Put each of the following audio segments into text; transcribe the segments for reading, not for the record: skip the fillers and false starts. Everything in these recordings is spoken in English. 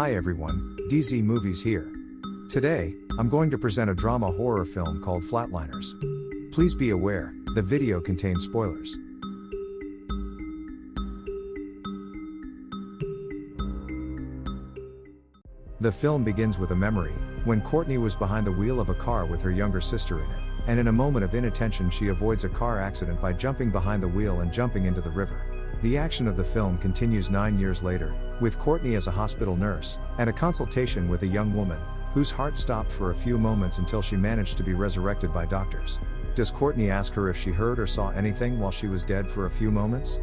Hi everyone, DZ Movies here. Today, I'm going to present a drama horror film called Flatliners. Please be aware, the video contains spoilers. The film begins with a memory, when Courtney was behind the wheel of a car with her younger sister in it, and in a moment of inattention she avoids a car accident by jumping behind the wheel and jumping into the river. The action of the film continues 9 years later, with Courtney as a hospital nurse, and a consultation with a young woman, whose heart stopped for a few moments until she managed to be resurrected by doctors. Does Courtney ask her if she heard or saw anything while she was dead for a few moments?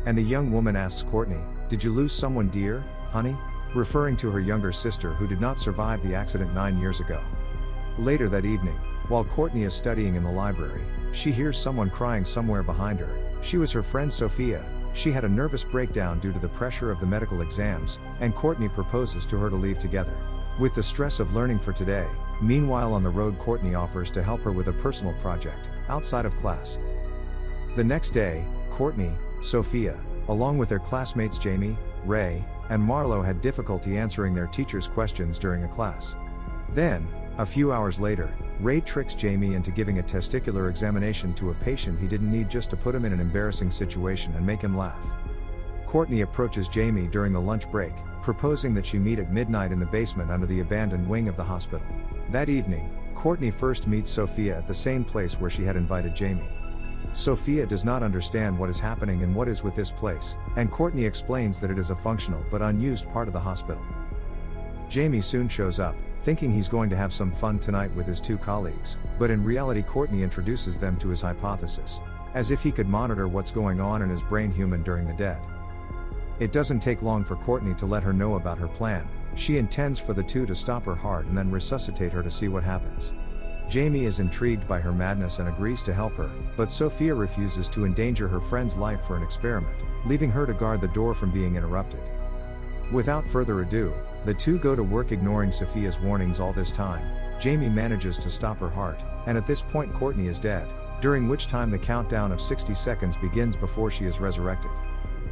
And the young woman asks Courtney, "Did you lose someone dear, honey?" referring to her younger sister who did not survive the accident 9 years ago. Later that evening, while Courtney is studying in the library, she hears someone crying somewhere behind her. She was her friend Sophia. She had a nervous breakdown due to the pressure of the medical exams, and Courtney proposes to her to leave together. With the stress of learning for today, meanwhile on the road Courtney offers to help her with a personal project, outside of class. The next day, Courtney, Sophia, along with their classmates Jamie, Ray, and Marlo had difficulty answering their teacher's questions during a class. Then, a few hours later, Ray tricks Jamie into giving a testicular examination to a patient he didn't need just to put him in an embarrassing situation and make him laugh. Courtney approaches Jamie during the lunch break, proposing that she meet at midnight in the basement under the abandoned wing of the hospital. That evening, Courtney first meets Sophia at the same place where she had invited Jamie. Sophia does not understand what is happening and what is with this place, and Courtney explains that it is a functional but unused part of the hospital. Jamie soon shows up, thinking he's going to have some fun tonight with his two colleagues, but in reality Courtney introduces them to his hypothesis, as if he could monitor what's going on in his brain human during the dead. It doesn't take long for Courtney to let her know about her plan. She intends for the two to stop her heart and then resuscitate her to see what happens. Jamie is intrigued by her madness and agrees to help her, but Sophia refuses to endanger her friend's life for an experiment, leaving her to guard the door from being interrupted. Without further ado, the two go to work ignoring Sophia's warnings. All this time, Jamie manages to stop her heart, and at this point Courtney is dead, during which time the countdown of 60 seconds begins before she is resurrected.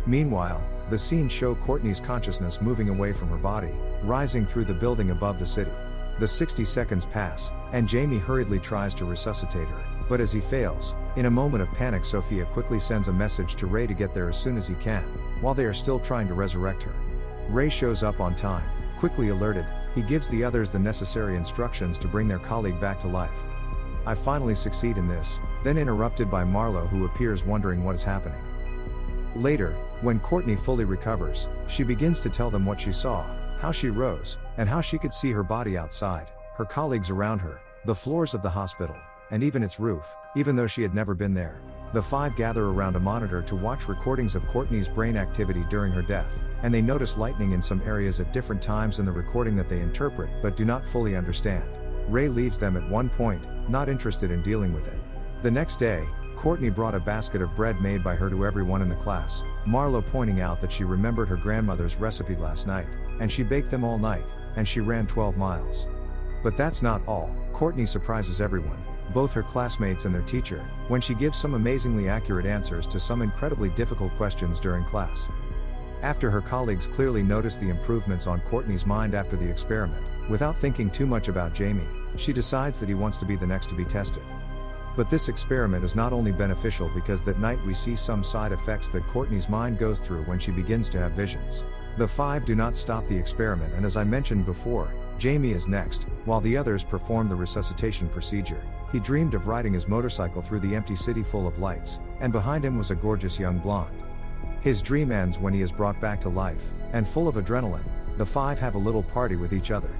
Meanwhile, the scenes show Courtney's consciousness moving away from her body, rising through the building above the city. The 60 seconds pass, and Jamie hurriedly tries to resuscitate her, but as he fails, in a moment of panic Sophia quickly sends a message to Ray to get there as soon as he can, while they are still trying to resurrect her. Ray shows up on time. Quickly alerted, he gives the others the necessary instructions to bring their colleague back to life. I finally succeed in this, then interrupted by Marlo, who appears wondering what is happening. Later, when Courtney fully recovers, she begins to tell them what she saw, how she rose, and how she could see her body outside, her colleagues around her, the floors of the hospital, and even its roof, even though she had never been there. The five gather around a monitor to watch recordings of Courtney's brain activity during her death, and they notice lightning in some areas at different times in the recording that they interpret but do not fully understand. Ray leaves them at one point, not interested in dealing with it. The next day, Courtney brought a basket of bread made by her to everyone in the class, Marlo pointing out that she remembered her grandmother's recipe last night, and she baked them all night, and she ran 12 miles. But that's not all. Courtney surprises everyone, both her classmates and their teacher, when she gives some amazingly accurate answers to some incredibly difficult questions during class. After her colleagues clearly notice the improvements on Courtney's mind after the experiment, without thinking too much about Jamie, she decides that he wants to be the next to be tested. But this experiment is not only beneficial because that night we see some side effects that Courtney's mind goes through when she begins to have visions. The five do not stop the experiment, and as I mentioned before, Jamie is next, while the others perform the resuscitation procedure. He dreamed of riding his motorcycle through the empty city full of lights, and behind him was a gorgeous young blonde. His dream ends when he is brought back to life, and full of adrenaline, the five have a little party with each other.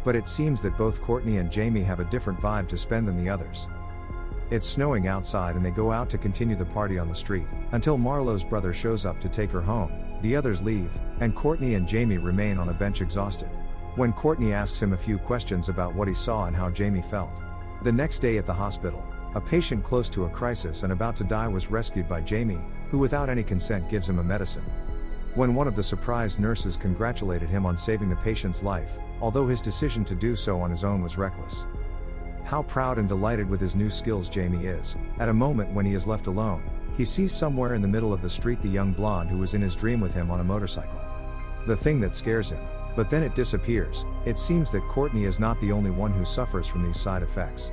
But it seems that both Courtney and Jamie have a different vibe to spend than the others. It's snowing outside and they go out to continue the party on the street, until Marlo's brother shows up to take her home. The others leave, and Courtney and Jamie remain on a bench exhausted. When Courtney asks him a few questions about what he saw and how Jamie felt. The next day at the hospital, a patient close to a crisis and about to die was rescued by Jamie, who without any consent gives him a medicine. When one of the surprised nurses congratulated him on saving the patient's life, although his decision to do so on his own was reckless. How proud and delighted with his new skills Jamie is. At a moment when he is left alone, he sees somewhere in the middle of the street the young blonde who was in his dream with him on a motorcycle. The thing that scares him, but then it disappears. It seems that Courtney is not the only one who suffers from these side effects.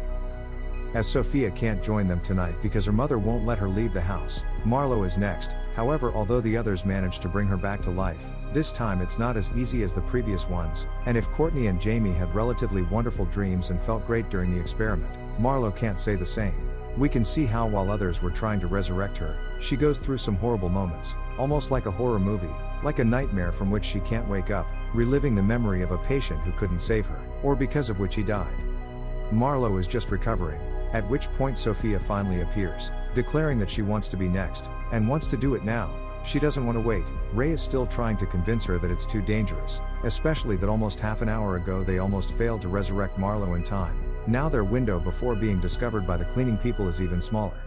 As Sophia can't join them tonight because her mother won't let her leave the house, Marlo is next. However, although the others manage to bring her back to life, this time it's not as easy as the previous ones, and if Courtney and Jamie had relatively wonderful dreams and felt great during the experiment, Marlo can't say the same. We can see how while others were trying to resurrect her, she goes through some horrible moments, almost like a horror movie, like a nightmare from which she can't wake up, reliving the memory of a patient who couldn't save her, or because of which he died. Marlo is just recovering, at which point Sophia finally appears, declaring that she wants to be next, and wants to do it now. She doesn't want to wait. Ray is still trying to convince her that it's too dangerous, especially that almost half an hour ago they almost failed to resurrect Marlo in time. Now their window before being discovered by the cleaning people is even smaller.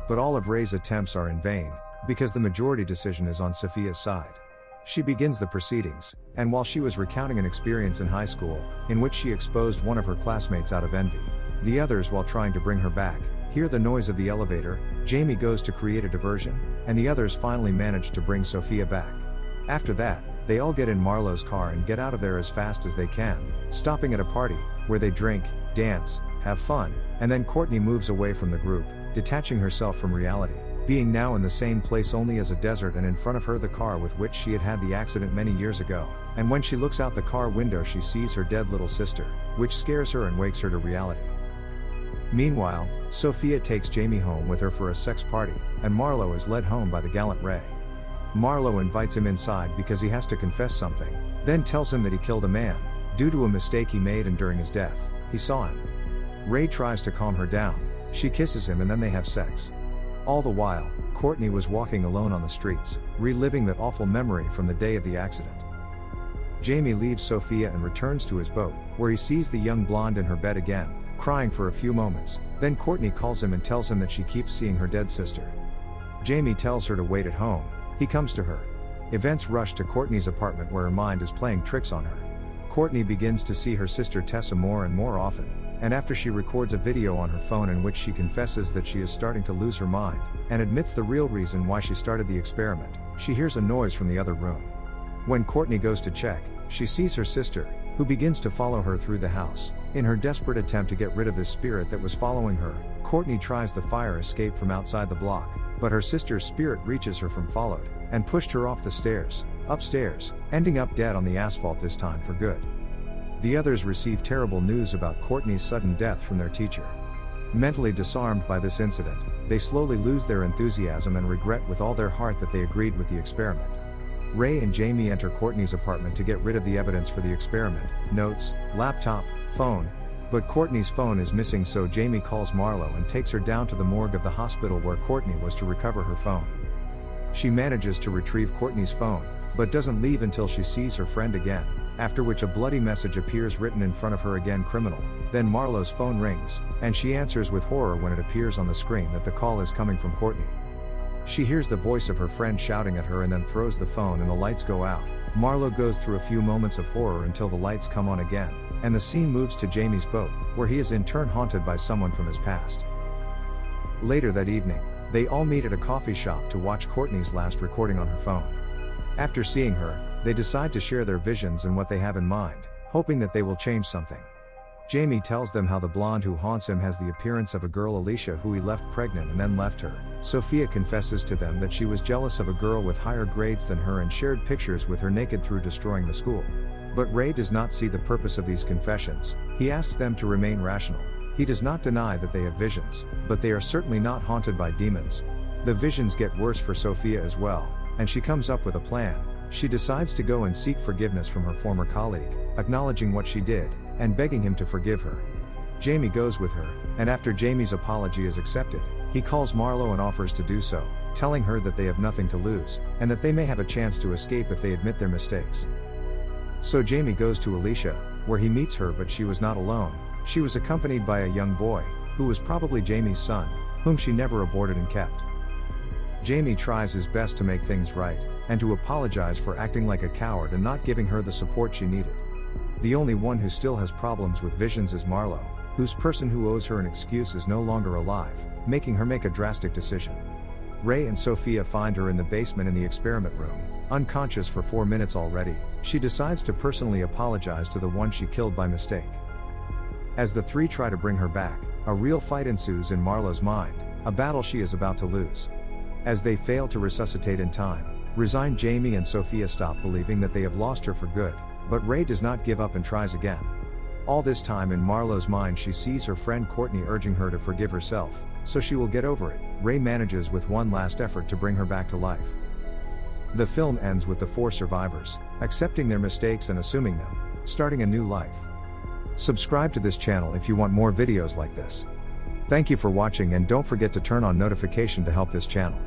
But all of Ray's attempts are in vain, because the majority decision is on Sophia's side. She begins the proceedings, and while she was recounting an experience in high school, in which she exposed one of her classmates out of envy, the others, while trying to bring her back, hear the noise of the elevator. Jamie goes to create a diversion, and the others finally manage to bring Sophia back. After that, they all get in Marlo's car and get out of there as fast as they can, stopping at a party, where they drink, dance, have fun, and then Courtney moves away from the group, detaching herself from reality, being now in the same place only as a desert, and in front of her the car with which she had had the accident many years ago, and when she looks out the car window she sees her dead little sister, which scares her and wakes her to reality. Meanwhile, Sophia takes Jamie home with her for a sex party, and Marlo is led home by the gallant Ray. Marlo invites him inside because he has to confess something, then tells him that he killed a man, due to a mistake he made, and during his death, he saw him. Ray tries to calm her down, she kisses him, and then they have sex. All the while, Courtney was walking alone on the streets, reliving that awful memory from the day of the accident. Jamie leaves Sophia and returns to his boat, where he sees the young blonde in her bed again, crying for a few moments. Then Courtney calls him and tells him that she keeps seeing her dead sister. Jamie tells her to wait at home. He comes to her. Events rush to Courtney's apartment, where her mind is playing tricks on her. Courtney begins to see her sister Tessa more and more often, and after she records a video on her phone in which she confesses that she is starting to lose her mind, and admits the real reason why she started the experiment, she hears a noise from the other room. When Courtney goes to check, she sees her sister, who begins to follow her through the house. In her desperate attempt to get rid of this spirit that was following her, Courtney tries the fire escape from outside the block, but her sister's spirit reaches her from followed, and pushed her off the stairs, upstairs, ending up dead on the asphalt, this time for good. The others receive terrible news about Courtney's sudden death from their teacher. Mentally disarmed by this incident, they slowly lose their enthusiasm and regret with all their heart that they agreed with the experiment. Ray and Jamie enter Courtney's apartment to get rid of the evidence for the experiment, notes, laptop, phone. But Courtney's phone is missing, so Jamie calls Marlo and takes her down to the morgue of the hospital where Courtney was to recover her phone. She manages to retrieve Courtney's phone, but doesn't leave until she sees her friend again, after which a bloody message appears written in front of her again: criminal. Then Marlo's phone rings, and she answers with horror when it appears on the screen that the call is coming from Courtney. She hears the voice of her friend shouting at her and then throws the phone and the lights go out. Marlo goes through a few moments of horror until the lights come on again, and the scene moves to Jamie's boat, where he is in turn haunted by someone from his past. Later that evening, they all meet at a coffee shop to watch Courtney's last recording on her phone. After seeing her, they decide to share their visions and what they have in mind, hoping that they will change something. Jamie tells them how the blonde who haunts him has the appearance of a girl, Alicia, who he left pregnant and then left her. Sophia confesses to them that she was jealous of a girl with higher grades than her and shared pictures with her naked through destroying the school. But Ray does not see the purpose of these confessions. He asks them to remain rational. He does not deny that they have visions, but they are certainly not haunted by demons. The visions get worse for Sophia as well, and she comes up with a plan. She decides to go and seek forgiveness from her former colleague, acknowledging what she did, and begging him to forgive her. Jamie goes with her, and after Jamie's apology is accepted, he calls Marlo and offers to do so, telling her that they have nothing to lose, and that they may have a chance to escape if they admit their mistakes. So Jamie goes to Alicia, where he meets her, but she was not alone. She was accompanied by a young boy, who was probably Jamie's son, whom she never aborted and kept. Jamie tries his best to make things right, and to apologize for acting like a coward and not giving her the support she needed. The only one who still has problems with visions is Marlo, whose person who owes her an excuse is no longer alive, making her make a drastic decision. Ray and Sophia find her in the basement in the experiment room, unconscious for 4 minutes already. She decides to personally apologize to the one she killed by mistake. As the three try to bring her back, a real fight ensues in Marlo's mind, a battle she is about to lose. As they fail to resuscitate in time, resigned Jamie and Sophia stop believing that they have lost her for good, but Ray does not give up and tries again. All this time in Marlo's mind she sees her friend Courtney urging her to forgive herself, so she will get over it. Ray manages with one last effort to bring her back to life. The film ends with the four survivors accepting their mistakes and assuming them, starting a new life. Subscribe to this channel if you want more videos like this. Thank you for watching, and don't forget to turn on notification to help this channel.